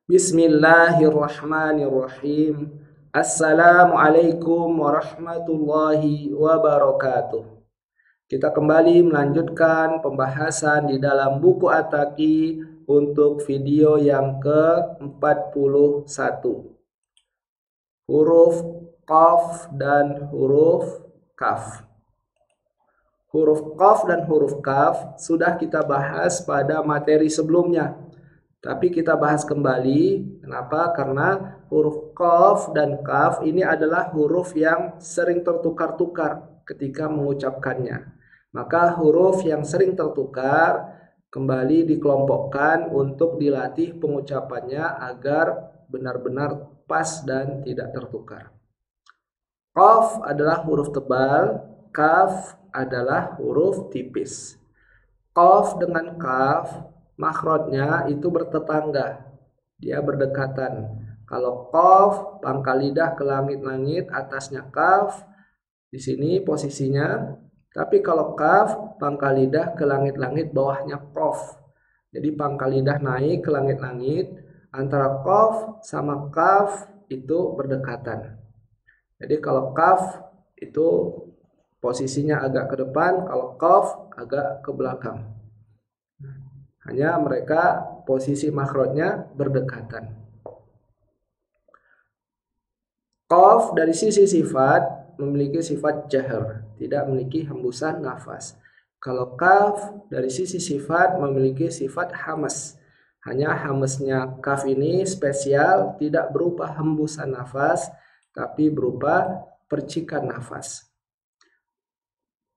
Bismillahirrahmanirrahim. Assalamualaikum warahmatullahi wabarakatuh. Kita kembali melanjutkan pembahasan di dalam buku Ataki untuk video yang ke-41. Huruf Qaf dan huruf Kaf. Huruf Qaf dan huruf Kaf sudah kita bahas pada materi sebelumnya. Tapi kita bahas kembali, kenapa? Karena huruf Qaf dan Kaf ini adalah huruf yang sering tertukar-tukar ketika mengucapkannya. Maka huruf yang sering tertukar kembali dikelompokkan untuk dilatih pengucapannya agar benar-benar pas dan tidak tertukar. Qaf adalah huruf tebal, Kaf adalah huruf tipis. Qaf dengan Kaf makhrajnya itu bertetangga, dia berdekatan. Kalau qaf pangkal lidah ke langit-langit, atasnya kaf, di sini posisinya. Tapi kalau kaf pangkal lidah ke langit-langit, bawahnya qaf. Jadi pangkal lidah naik ke langit-langit, antara qaf sama kaf itu berdekatan. Jadi kalau kaf itu posisinya agak ke depan, kalau qaf agak ke belakang. Hanya mereka posisi makhrajnya berdekatan. Qaf dari sisi sifat memiliki sifat jahr, tidak memiliki hembusan nafas. Kalau kaf dari sisi sifat memiliki sifat hamas. Hanya hamasnya kaf ini spesial, tidak berupa hembusan nafas, tapi berupa percikan nafas.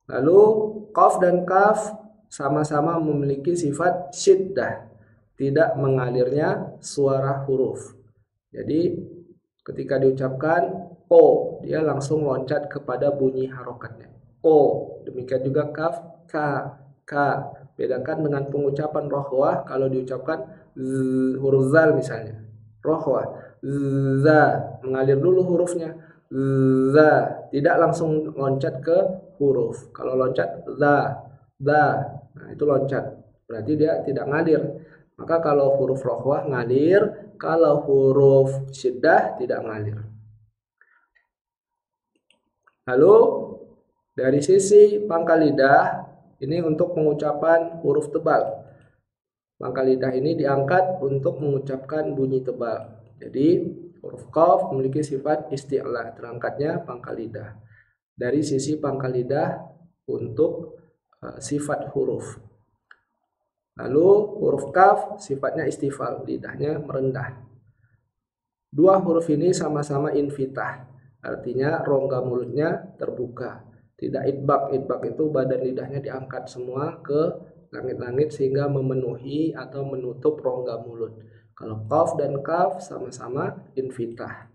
Lalu qaf dan kaf sama-sama memiliki sifat syiddah, tidak mengalirnya suara huruf. Jadi ketika diucapkan ko, dia langsung loncat kepada bunyi harokatnya. Ko, demikian juga kaf, ka. Bedakan dengan pengucapan rohwah kalau diucapkan huruf zal misalnya. Rohwah, za, mengalir dulu hurufnya. Za, tidak langsung loncat ke huruf. Kalau loncat za, nah itu loncat, berarti dia tidak ngalir. Maka kalau huruf rohwah ngalir, kalau huruf syiddah tidak ngalir. Lalu dari sisi pangkal lidah, ini untuk pengucapan huruf tebal. Pangkal lidah ini diangkat untuk mengucapkan bunyi tebal. Jadi huruf qaf memiliki sifat isti'la, terangkatnya pangkal lidah. Dari sisi pangkal lidah untuk sifat huruf. Lalu huruf kaf sifatnya istifal, lidahnya merendah. Dua huruf ini sama-sama infitah, artinya rongga mulutnya terbuka. Tidak idbak, idbak itu badan lidahnya diangkat semua ke langit-langit sehingga memenuhi atau menutup rongga mulut. Kalau qaf dan kaf sama-sama infitah.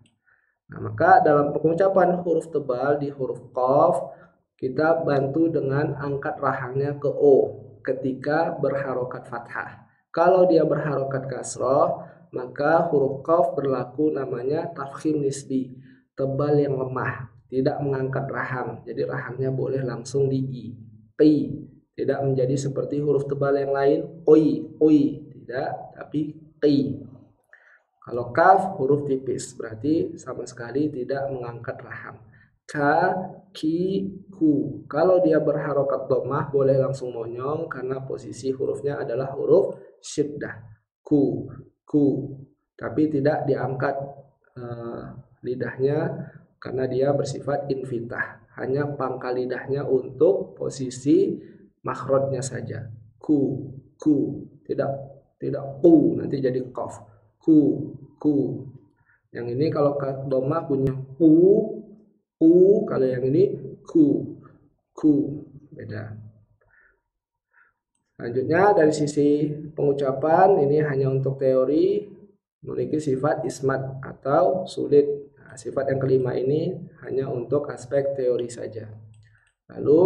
Nah, maka dalam pengucapan huruf tebal di huruf qaf, kita bantu dengan angkat rahangnya ke o ketika berharokat fathah. Kalau dia berharokat kasroh, maka huruf qaf berlaku namanya tafkhim nisbi, tebal yang lemah, tidak mengangkat rahang. Jadi rahangnya boleh langsung di i, qi, tidak menjadi seperti huruf tebal yang lain, oi, tidak, tapi qi. Kalau kaf huruf tipis, berarti sama sekali tidak mengangkat rahang. Ka, ki, ku. Kalau dia berharokat dhammah boleh langsung monyong karena posisi hurufnya adalah huruf syiddah. Ku. Tapi tidak diangkat lidahnya karena dia bersifat infitah. Hanya pangkal lidahnya untuk posisi makhrajnya saja. Ku. Tidak ku, nanti jadi qaf. Ku. Yang ini kalau dhammah punya ku, kalau yang ini ku, beda. Selanjutnya dari sisi pengucapan ini hanya untuk teori, memiliki sifat ismat atau sulit. Nah, sifat yang kelima ini hanya untuk aspek teori saja. Lalu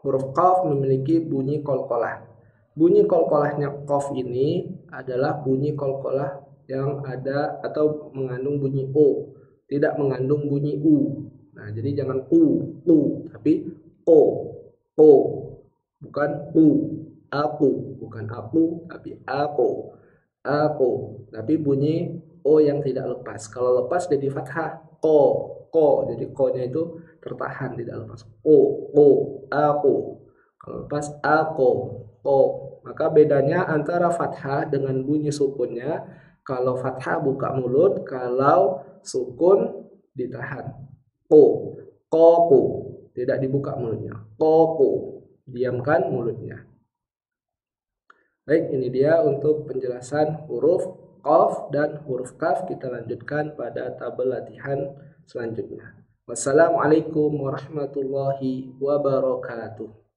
huruf qaf memiliki bunyi qalqalah. Bunyi qalqalahnya qaf ini adalah bunyi qalqalah yang ada atau mengandung bunyi o, tidak mengandung bunyi u. Nah, jadi jangan u, tapi o, bukan u, aku, bukan aku, tapi aku. aku. Tapi bunyi o yang tidak lepas. Kalau lepas jadi fathah ko. Jadi ko-nya itu tertahan, tidak lepas. Aku. Kalau lepas ako, ko. Maka bedanya antara fathah dengan bunyi sukunnya, kalau fathah buka mulut, kalau sukun ditahan. Koku, tidak dibuka mulutnya. Koku, diamkan mulutnya. Baik, ini dia untuk penjelasan huruf qaf dan huruf kaf. Kita lanjutkan pada tabel latihan selanjutnya. Wassalamualaikum warahmatullahi wabarakatuh.